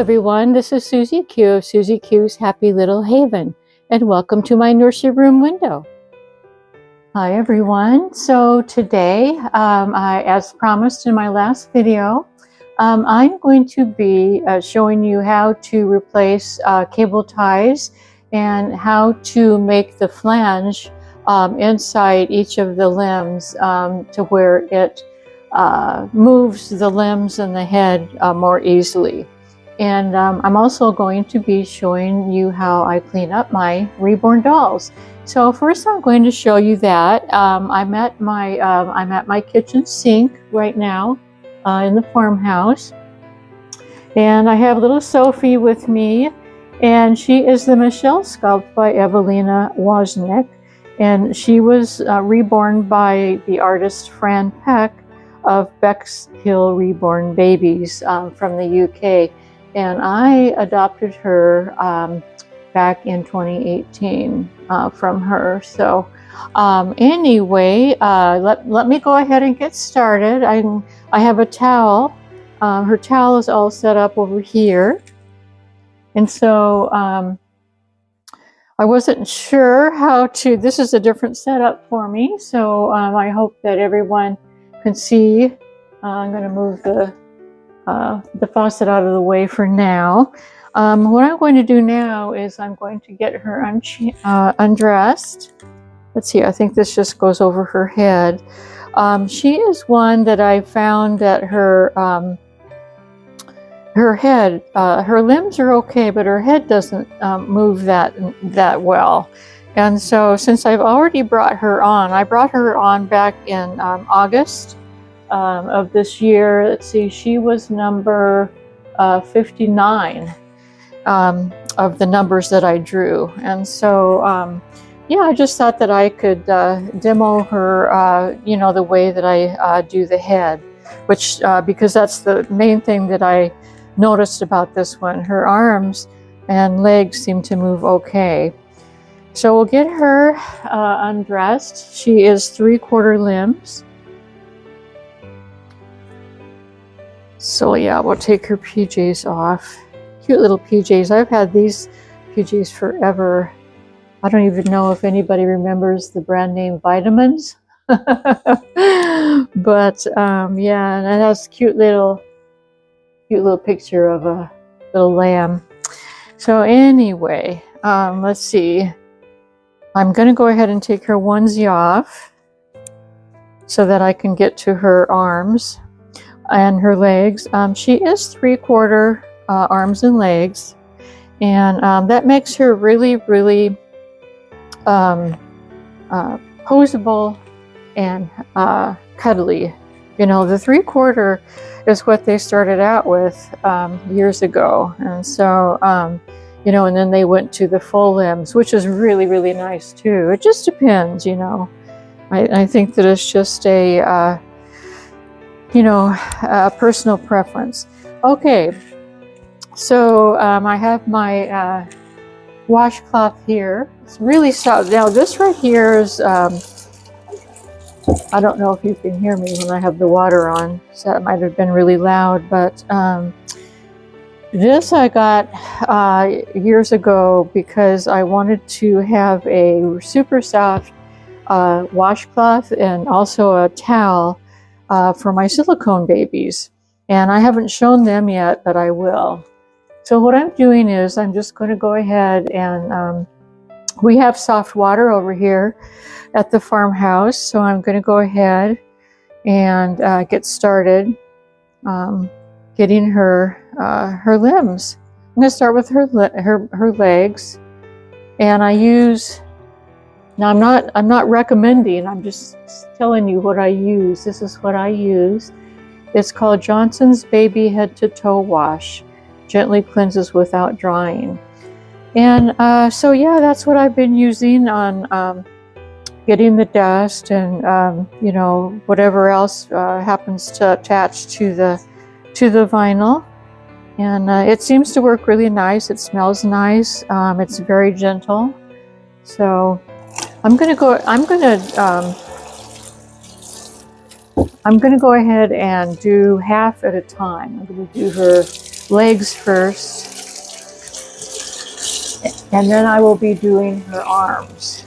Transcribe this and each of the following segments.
everyone, this is Susie Q of Susie Q's Happy Little Haven, and welcome to my nursery room window. Hi everyone, so today, as promised in my last video, I'm going to be showing you how to replace cable ties and how to make the flange inside each of the limbs to where it moves the limbs and the head more easily. And I'm also going to be showing you how I clean up my Reborn dolls. So first I'm going to show you that. I'm at my kitchen sink right now in the farmhouse. And I have little Sophie with me, and she is the Michelle sculpt by Evelina Wozniak. And she was reborn by the artist Fran Peck of Beck's Hill Reborn Babies from the UK. And I adopted her back in 2018 from her. So anyway, let me go ahead and get started. I have a towel. Her towel is all set up over here. And so I wasn't sure how to, this is a different setup for me. So I hope that everyone can see. I'm going to move the faucet out of the way for now. What I'm going to do now is I'm going to get her undressed. Let's see, I think this just goes over her head. She is one that I found that her head, her limbs are okay, but her head doesn't move that well. And so since I've already brought her on, I brought her on back in August of this year. Let's see, she was number 59 of the numbers that I drew. And so yeah, I just thought that I could demo her, you know, the way that I do the head, which because that's the main thing that I noticed about this one. Her arms and legs seem to move okay. So we'll get her undressed. She is 3/4 limbs. So yeah, we'll take her PJs off. Cute little PJs. I've had these PJs forever. I don't even know if anybody remembers the brand name Vitamins. But yeah, and it has cute little picture of a little lamb. So anyway, let's see. I'm going to go ahead and take her onesie off so that I can get to her arms and her legs. She is 3/4 arms and legs, and that makes her really poseable and cuddly. You know, the 3/4 is what they started out with years ago, and so you know, and then they went to the full limbs, which is really nice too. It just depends, you know. I think that it's just a you know, a personal preference. Okay, so I have my washcloth here. It's really soft. Now this right here is, I don't know if you can hear me when I have the water on, so that might have been really loud, but this I got years ago because I wanted to have a super soft washcloth and also a towel for my silicone babies, and I haven't shown them yet, but I will. So what I'm doing is I'm just going to go ahead and we have soft water over here at the farmhouse, so I'm going to go ahead and get started getting her limbs. I'm going to start with her legs, and I use. Now I'm not recommending, I'm just telling you what I use. This is what I use. It's called Johnson's Baby Head to Toe Wash. Gently cleanses without drying. And so yeah, that's what I've been using on getting the dust and you know, whatever else happens to attach to the vinyl. And it seems to work really nice. It smells nice. It's very gentle. So I'm gonna go ahead and do half at a time. I'm gonna do her legs first, and then I will be doing her arms.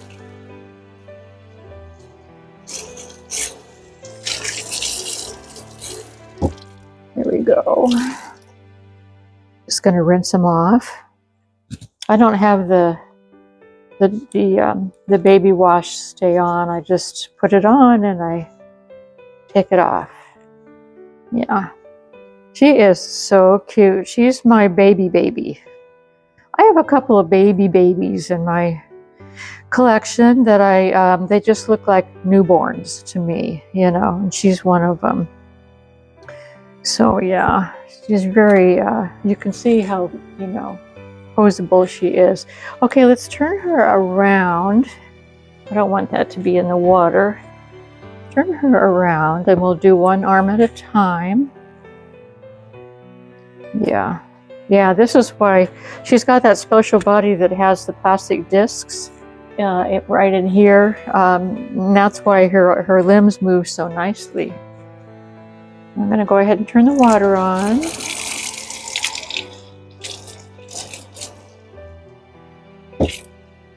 There we go. Just going to rinse them off. I don't have the baby wash stay on. I just put it on and I take it off. Yeah, she is so cute. She's my baby. I have a couple of babies in my collection that they just look like newborns to me, you know, and she's one of them. So yeah, she's very, you can see how, you know, posable she is. Okay, let's turn her around. I don't want that to be in the water. Turn her around and we'll do one arm at a time. Yeah, this is why she's got that special body that has the plastic discs right in here. And that's why her limbs move so nicely. I'm going to go ahead and turn the water on.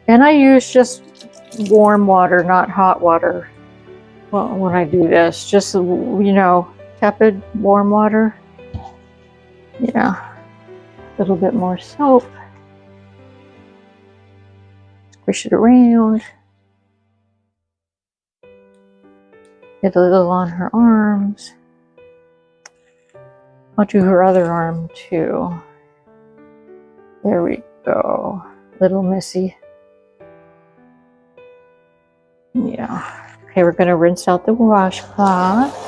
And I use just warm water, not hot water. Well, when I do this, just, you know, tepid warm water. Yeah, a little bit more soap. Squish it around. Get a little on her arms. I'll do her other arm too. There we go. Little Missy. Yeah. Okay, we're going to rinse out the washcloth.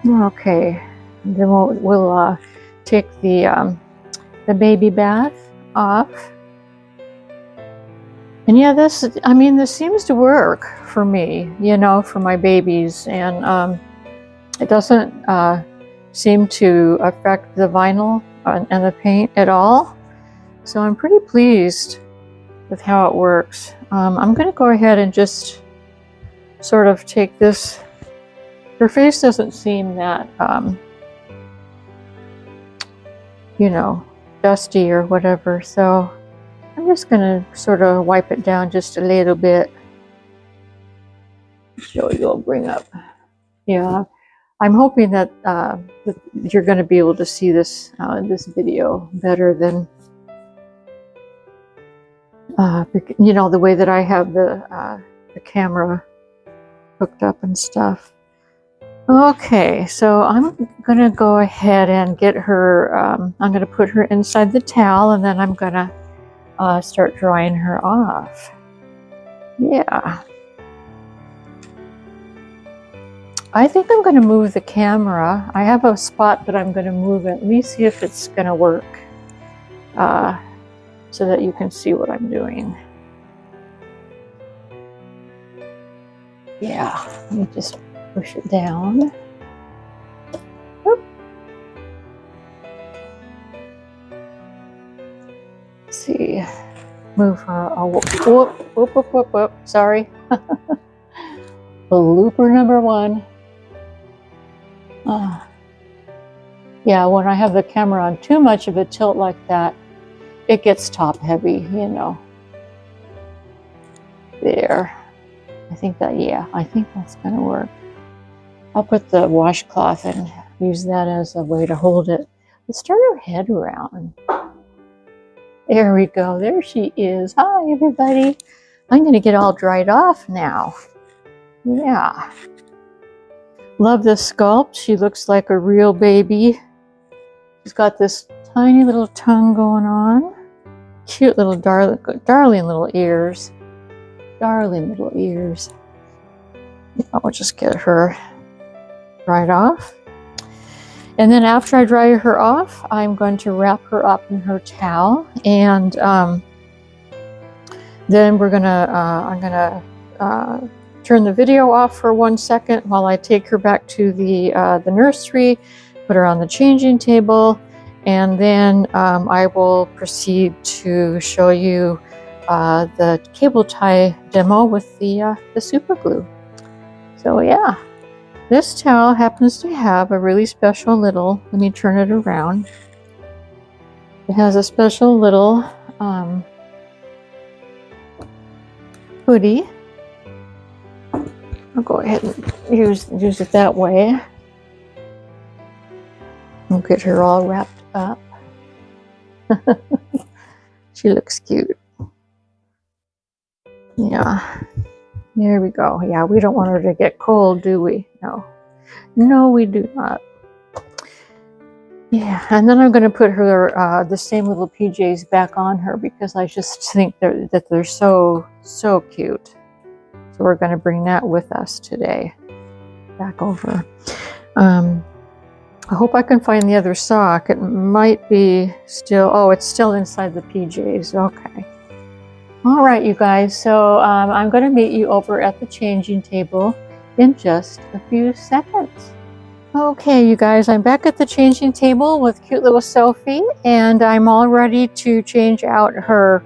Okay, then we'll take the baby bath off. And yeah, this seems to work for me, you know, for my babies, and it doesn't seem to affect the vinyl and the paint at all. So I'm pretty pleased with how it works. I'm going to go ahead and just sort of take this. Her face doesn't seem that, you know, dusty or whatever, so I'm just going to sort of wipe it down just a little bit. So you'll bring up. Yeah, I'm hoping that, that you're going to be able to see this this video better than, you know, the way that I have the camera hooked up and stuff. Okay, so I'm going to go ahead and get her, I'm going to put her inside the towel, and then I'm going to start drying her off. Yeah. I think I'm going to move the camera. I have a spot that I'm going to move it. Let me see if it's going to work so that you can see what I'm doing. Yeah, let me just push it down. Whoop. Let's see. Move her. Oh, whoop. Sorry. Blooper number one. Yeah, when I have the camera on too much of a tilt like that, it gets top heavy, you know. There. I think that's going to work. I'll put the washcloth and use that as a way to hold it. Let's turn her head around. There we go. There she is. Hi, everybody. I'm going to get all dried off now. Yeah. Love this sculpt. She looks like a real baby. She's got this tiny little tongue going on. Cute little darling little ears. Darling little ears. I'll just get her dried off. And then after I dry her off, I'm going to wrap her up in her towel. And then we're gonna, I'm gonna turn the video off for 1 second while I take her back to the nursery put her on the changing table, and then I will proceed to show you the cable tie demo with the super glue. So yeah, this towel happens to have a really special little, let me turn it around. It has a special little hoodie. I'll go ahead and use it that way. We'll get her all wrapped up. She looks cute. Yeah, there we go. Yeah, we don't want her to get cold, do we? No. No, we do not. Yeah, and then I'm going to put her the same little PJs back on her because I just think that they're so cute. So we're going to bring that with us today. Back over. I hope I can find the other sock. It might be still, oh, it's still inside the PJs. Okay. All right, you guys. So I'm going to meet you over at the changing table in just a few seconds. Okay, you guys, I'm back at the changing table with cute little Sophie, and I'm all ready to change out her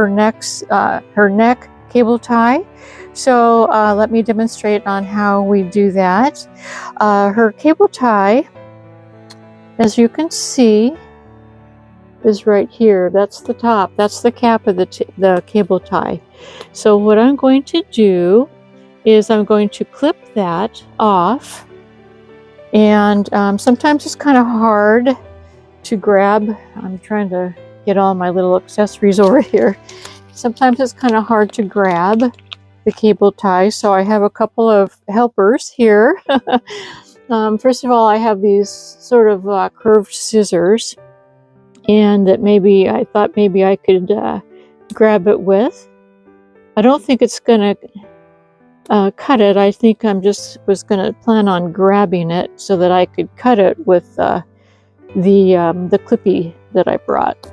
neck cable tie. So let me demonstrate on how we do that. Her cable tie, as you can see, is right here. That's the top. That's the cap of the cable tie. So what I'm going to do is I'm going to clip that off. And sometimes it's kind of hard to grab. I'm trying to get all my little accessories over here. Sometimes it's kind of hard to grab the cable tie, so I have a couple of helpers here. First of all, I have these sort of curved scissors, and that I thought maybe I could grab it with. I don't think it's gonna cut it. I think was gonna plan on grabbing it so that I could cut it with the clippy that I brought.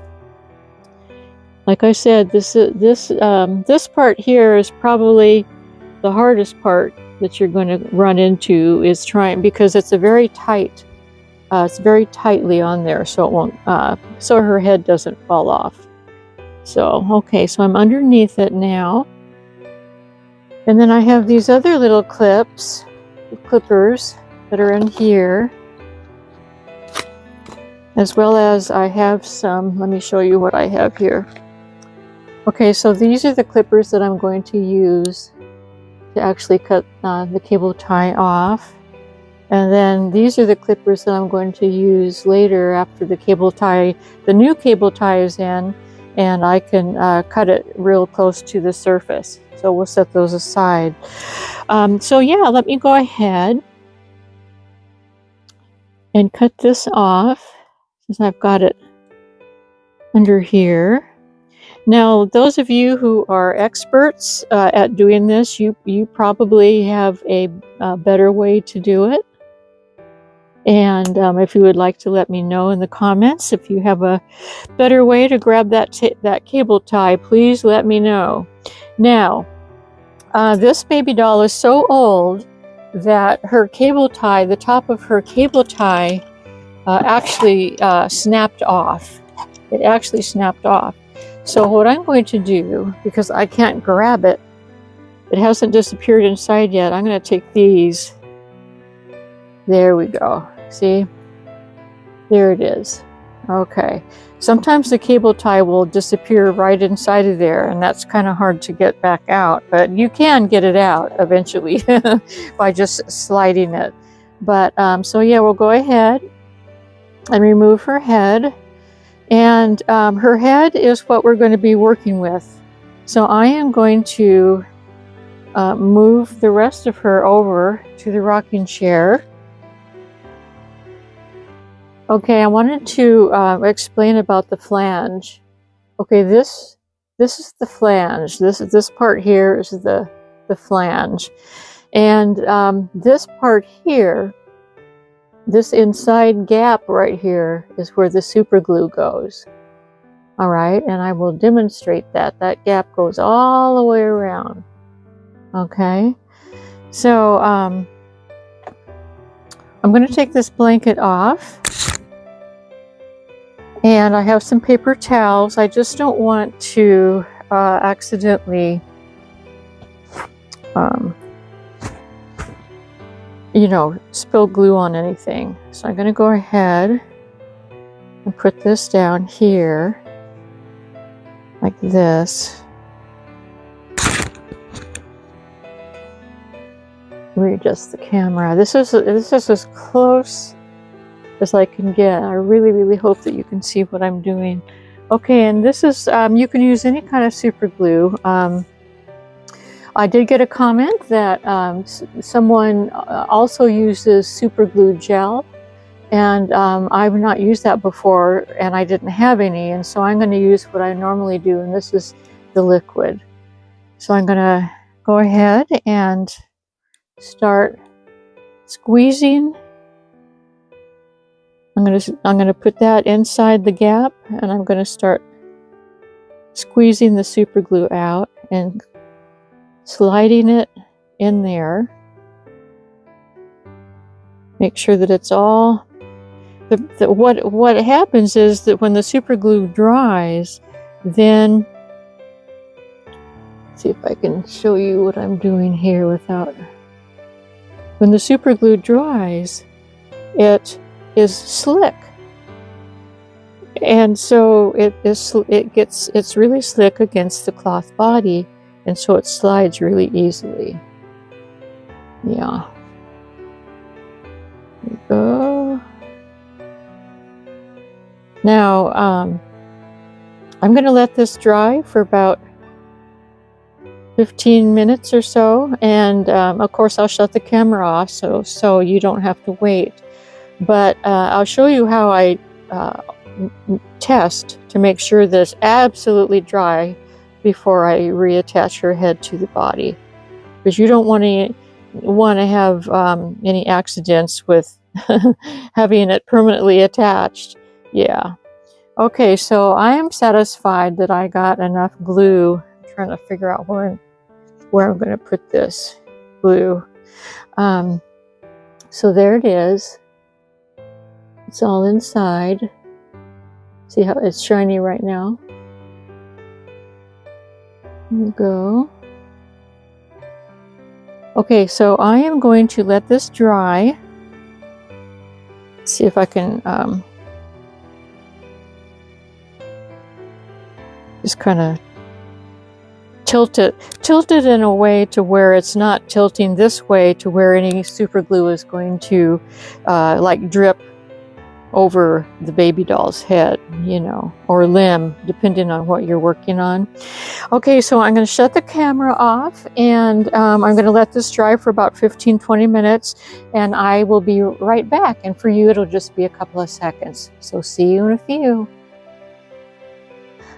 Like I said, this part here is probably the hardest part that you're going to run into, is because it's a very tight. It's very tightly on there, so it won't. So her head doesn't fall off. So okay, so I'm underneath it now. And then I have these other little clippers that are in here, as well as I have some, let me show you what I have here. Okay, so these are the clippers that I'm going to use to actually cut the cable tie off. And then these are the clippers that I'm going to use later after the new cable tie is in, and I can cut it real close to the surface. So we'll set those aside. So yeah, let me go ahead and cut this off since I've got it under here. Now, those of you who are experts at doing this, you probably have a better way to do it. And if you would like to let me know in the comments, if you have a better way to grab that cable tie, please let me know. Now, this baby doll is so old that her cable tie, the top of her cable tie, actually snapped off. It actually snapped off. So what I'm going to do, because I can't grab it, it hasn't disappeared inside yet, I'm going to take these. There we go. See? There it is. Okay. Sometimes the cable tie will disappear right inside of there, and that's kind of hard to get back out, but you can get it out eventually by just sliding it. But so yeah, we'll go ahead and remove her head. And her head is what we're going to be working with. So I am going to move the rest of her over to the rocking chair. Okay, I wanted to explain about the flange. Okay, this is the flange. This part here is the flange. And this part here, this inside gap right here, is where the super glue goes. All right, and I will demonstrate that. That gap goes all the way around. Okay, so I'm going to take this blanket off. And I have some paper towels. I just don't want to accidentally, you know, spill glue on anything. So I'm going to go ahead and put this down here, like this. Readjust the camera. This is as close as I can get. I really hope that you can see what I'm doing. Okay, and this is, you can use any kind of super glue. I did get a comment that someone also uses super glue gel, and I've not used that before, and I didn't have any, and so I'm going to use what I normally do, and this is the liquid. So I'm going to go ahead and start squeezing. I'm going to put that inside the gap, and I'm going to start squeezing the super glue out and sliding it in there. Make sure that it's all. What happens is that when the super glue dries, then see if I can show you what I'm doing here without. When the super glue dries, it is slick, and so it's really slick against the cloth body, and so it slides really easily. Yeah. There we go. Now I'm going to let this dry for about 15 minutes or so, and of course I'll shut the camera off so you don't have to wait. But I'll show you how I test to make sure that it's absolutely dry before I reattach her head to the body, because you don't want to have any accidents with having it permanently attached. Yeah. Okay, so I am satisfied that I got enough glue. I'm trying to figure out where I'm going to put this glue. So there it is. It's all inside. See how it's shiny right now? There we go. Okay, so I am going to let this dry. See if I can just kind of tilt it in a way to where it's not tilting this way to where any super glue is going to like drip over the baby doll's head, you know, or limb, depending on what you're working on. Okay, so I'm going to shut the camera off, and I'm going to let this dry for about 15-20 minutes, and I will be right back. And for you, it'll just be a couple of seconds. So see you in a few.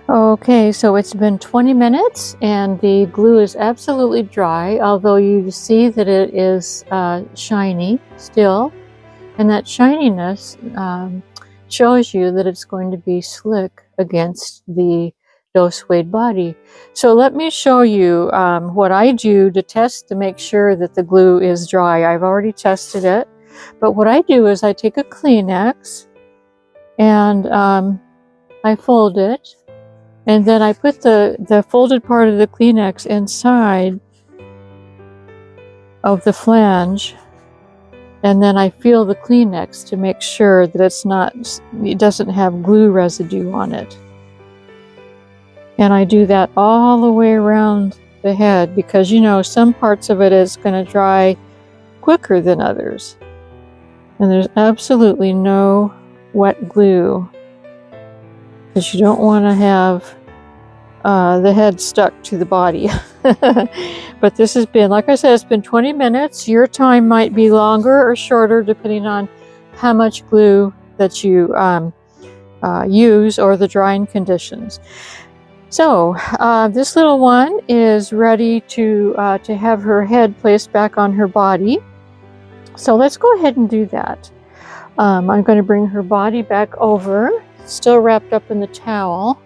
Okay, so it's been 20 minutes, and the glue is absolutely dry, although you see that it is shiny still. And that shininess shows you that it's going to be slick against the doe suede body. So let me show you what I do to test to make sure that the glue is dry. I've already tested it, but what I do is I take a Kleenex and I fold it, and then I put the folded part of the Kleenex inside of the flange. And then I feel the Kleenex to make sure that it doesn't have glue residue on it. And I do that all the way around the head, because you know some parts of it is going to dry quicker than others. And there's absolutely no wet glue, because you don't want to have the head stuck to the body. But this has been, like I said, it's been 20 minutes. Your time might be longer or shorter depending on how much glue that you use or the drying conditions. So this little one is ready to have her head placed back on her body. So let's go ahead and do that. I'm going to bring her body back over, still wrapped up in the towel.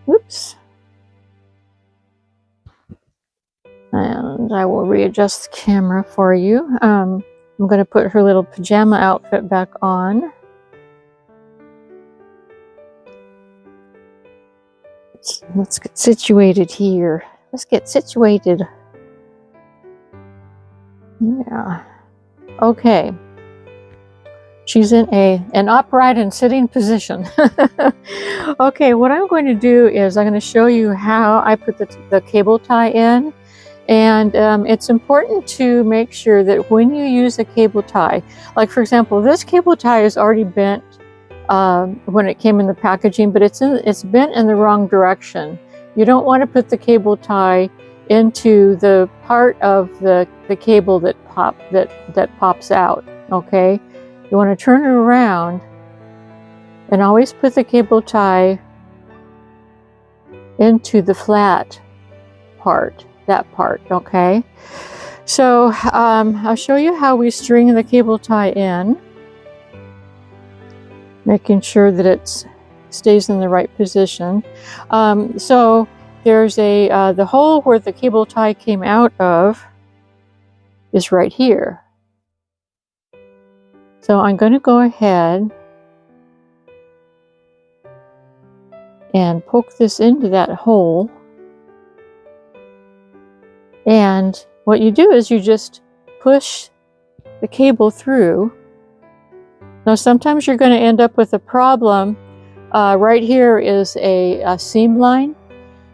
Whoops. And I will readjust the camera for you. I'm going to put her little pajama outfit back on. Let's get situated here. Let's get situated. Yeah. Okay. She's in an upright and sitting position. Okay, what I'm going to do is I'm going to show you how I put the cable tie in. And it's important to make sure that when you use a cable tie, like for example, this cable tie is already bent when it came in the packaging, but it's bent in the wrong direction. You don't want to put the cable tie into the part of the cable that pops out. Okay, you want to turn it around and always put the cable tie into the flat part. That part, okay? So I'll show you how we string the cable tie in, making sure that it stays in the right position. So there's the hole where the cable tie came out of is right here. So I'm going to go ahead and poke this into that hole. And what you do is you just push the cable through. Now sometimes you're going to end up with a problem. Right here is a seam line,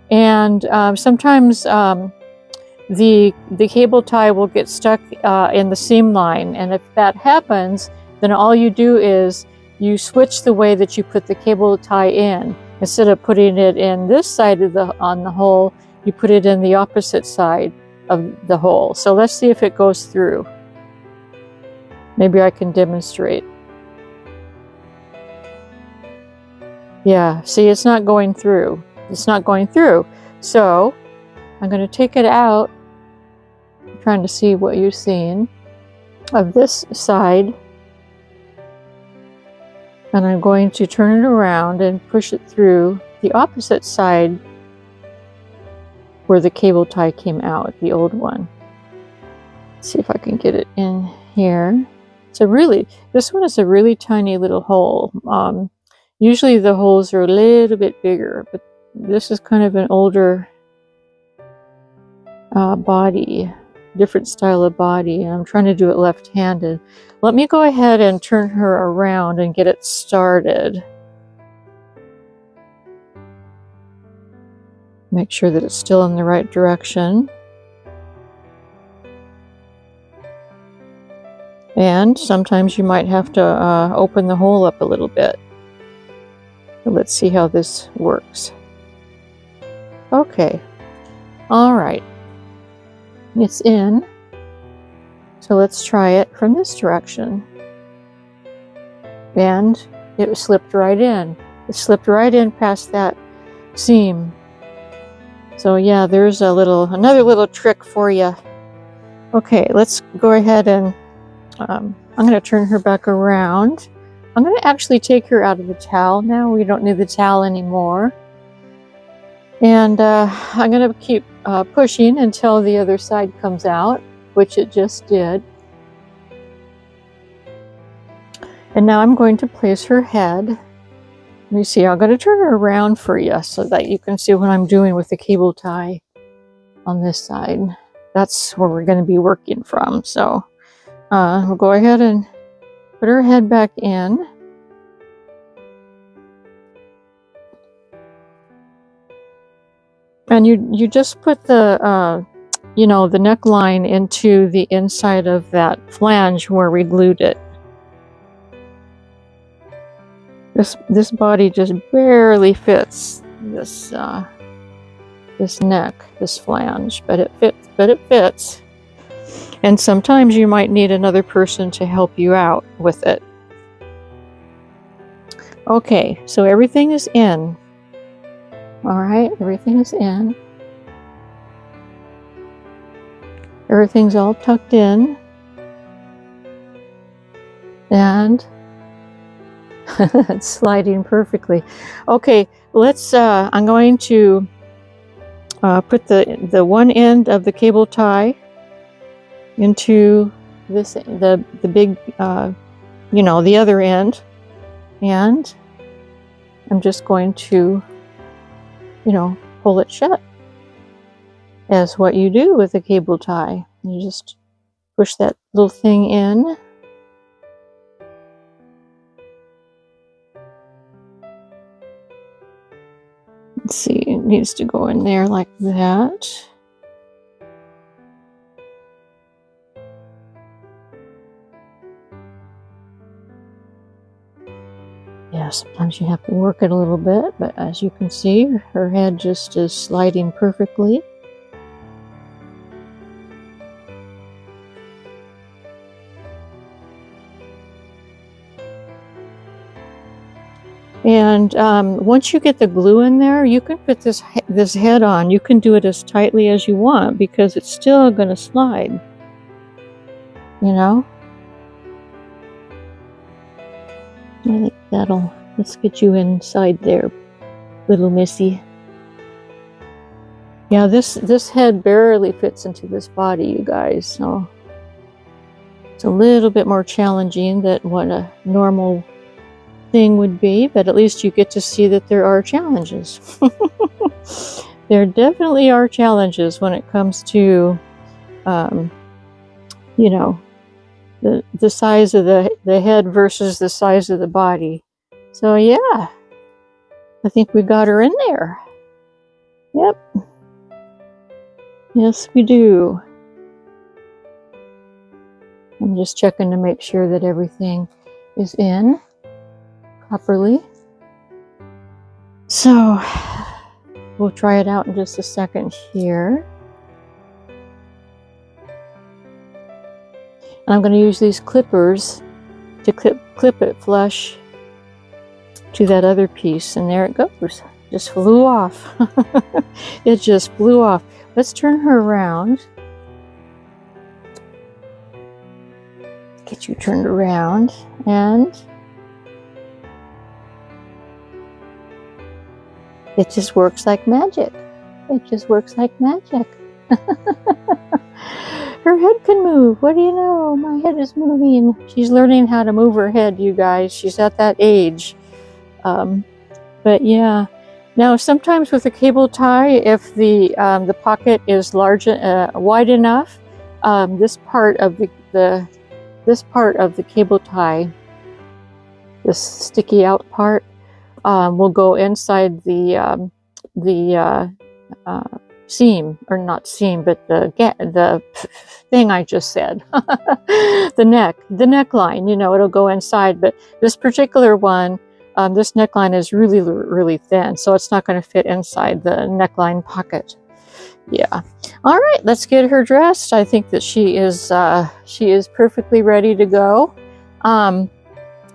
and sometimes the cable tie will get stuck in the seam line, and if that happens, then all you do is you switch the way that you put the cable tie in. Instead of putting it in this side of on the hole, you put it in the opposite side of the hole. So let's see if it goes through. Maybe I can demonstrate. Yeah, see, it's not going through. It's not going through. So I'm going to take it out. I'm trying to see what you're seeing of this side. And I'm going to turn it around and push it through the opposite side where the cable tie came out, the old one. Let's see if I can get it in here. This one is a really tiny little hole. Usually the holes are a little bit bigger, but this is kind of an older body, different style of body, and I'm trying to do it left-handed. Let me go ahead and turn her around and get it started. Make sure that it's still in the right direction. And sometimes you might have to open the hole up a little bit. Let's see how this works. Okay. All right. It's in. So let's try it from this direction. And it slipped right in. It slipped right in past that seam. So yeah, there's another little trick for you. Okay, let's go ahead and I'm going to turn her back around. I'm going to actually take her out of the towel now. We don't need the towel anymore. And I'm going to keep pushing until the other side comes out, which it just did. And now I'm going to place her head. Let me see, I'm going to turn her around for you so that you can see what I'm doing with the cable tie on this side. That's where we're going to be working from. So we'll go ahead and put her head back in. And you just put the, the neckline into the inside of that flange where we glued it. This body just barely fits this neck, this flange, but it fits. And sometimes you might need another person to help you out with it. Okay, so everything is in. All right, everything is in. Everything's all tucked in. And it's sliding perfectly. Okay, let's, I'm going to put the one end of the cable tie into the big, you know, the other end, and I'm just going to, you know, pull it shut, as what you do with a cable tie. You just push that little thing in. Let's see, it needs to go in there like that. Yeah, sometimes you have to work it a little bit, but as you can see, her head just is sliding perfectly. And once you get the glue in there, you can put this head on. You can do it as tightly as you want because it's still going to slide, you know? I think let's get you inside there, little missy. Yeah, this head barely fits into this body, you guys, so it's a little bit more challenging than what a normal thing would be, but at least you get to see that there are challenges. There definitely are challenges when it comes to, you know, the size of the head versus the size of the body. So yeah, I think we got her in there. Yep. Yes, we do. I'm just checking to make sure that everything is in properly. So we'll try it out in just a second here. And I'm going to use these clippers to clip it flush to that other piece, and there it goes. Just flew off. It just flew off. Let's turn her around. Get you turned around, and it just works like magic. It just works like magic. Her head can move. What do you know? My head is moving. She's learning how to move her head, you guys. She's at that age. But yeah. Now, sometimes with a cable tie, if the pocket is large, wide enough, this part of the cable tie, this sticky out part, will go inside the seam, or not seam, but the thing I just said, the neckline. You know, it'll go inside. But this particular one, this neckline is really, really thin, so it's not going to fit inside the neckline pocket. Yeah. All right, let's get her dressed. I think that she is perfectly ready to go.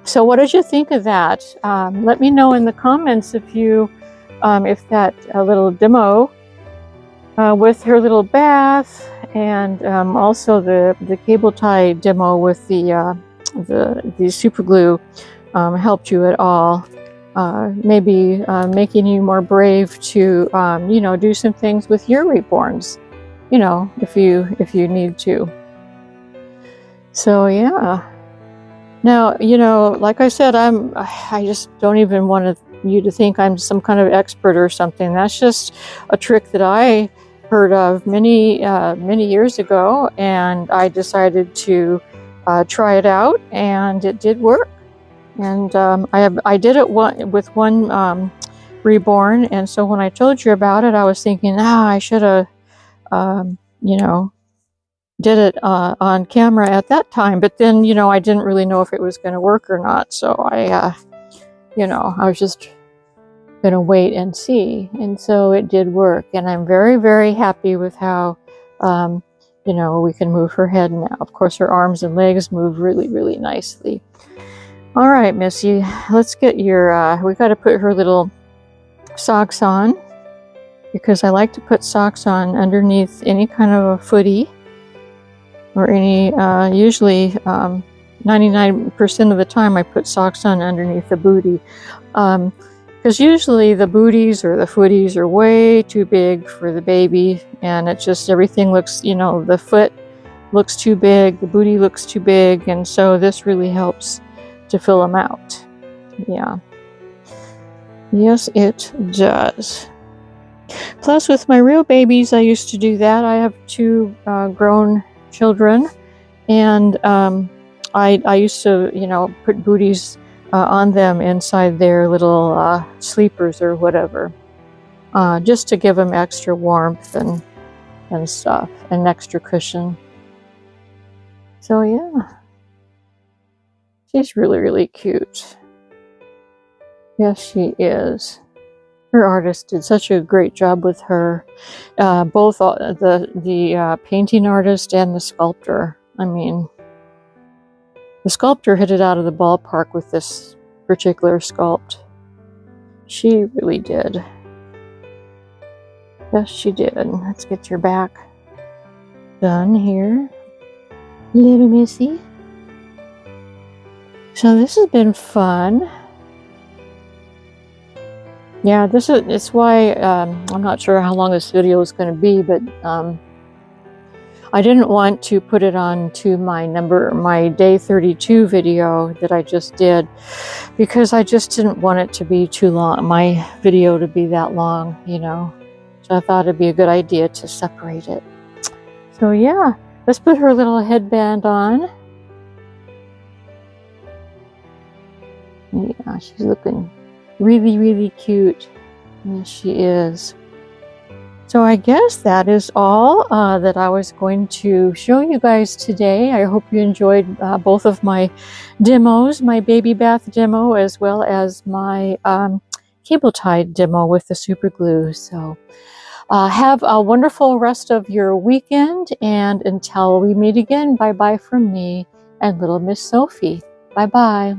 So what did you think of that? Let me know in the comments if that little demo with her little bath, and also the cable tie demo with the super glue helped you at all. Maybe making you more brave to you know, do some things with your reborns, you know, if you need to. So yeah. Now, you know, like I said, I just don't even want you to think I'm some kind of expert or something. That's just a trick that I heard of many years ago, and I decided to try it out, and it did work. And I did it with one reborn, and so when I told you about it, I was thinking, I should have, you know, did it on camera at that time. But then, you know, I didn't really know if it was going to work or not, so I you know, I was just going to wait and see. And so it did work, and I'm very, very happy with how you know, we can move her head now. Of course, her arms and legs move really, really nicely. All right, Missy, let's get your, we got to put her little socks on, because I like to put socks on underneath any kind of a footie, or any, usually 99% of the time I put socks on underneath the booty, because usually the booties or the footies are way too big for the baby, and it just, everything looks, you know, the foot looks too big, the booty looks too big, and so this really helps to fill them out. Yeah. Yes, it does. Plus, with my real babies, I used to do that. I have 2 grown children, and I used to, you know, put booties on them inside their little sleepers or whatever, just to give them extra warmth and stuff, and extra cushion. So yeah, she's really, really cute. Yes, she is. Her artist did such a great job with her, both the painting artist and the sculptor. I mean, the sculptor hit it out of the ballpark with this particular sculpt. She really did. Yes, she did. Let's get your back done here, little missy. So this has been fun. Yeah, it's why I'm not sure how long this video is going to be, but I didn't want to put it on to my day 32 video that I just did, because I just didn't want it to be too long, my video to be that long, you know. So I thought it'd be a good idea to separate it. So yeah, let's put her little headband on. Yeah, she's looking really, really cute. Yes, she is. So I guess that is all that I was going to show you guys today. I hope you enjoyed both of my demos, my baby bath demo, as well as my cable tied demo with the super glue. So have a wonderful rest of your weekend, and until we meet again, bye-bye from me and little Miss Sophie. Bye-bye.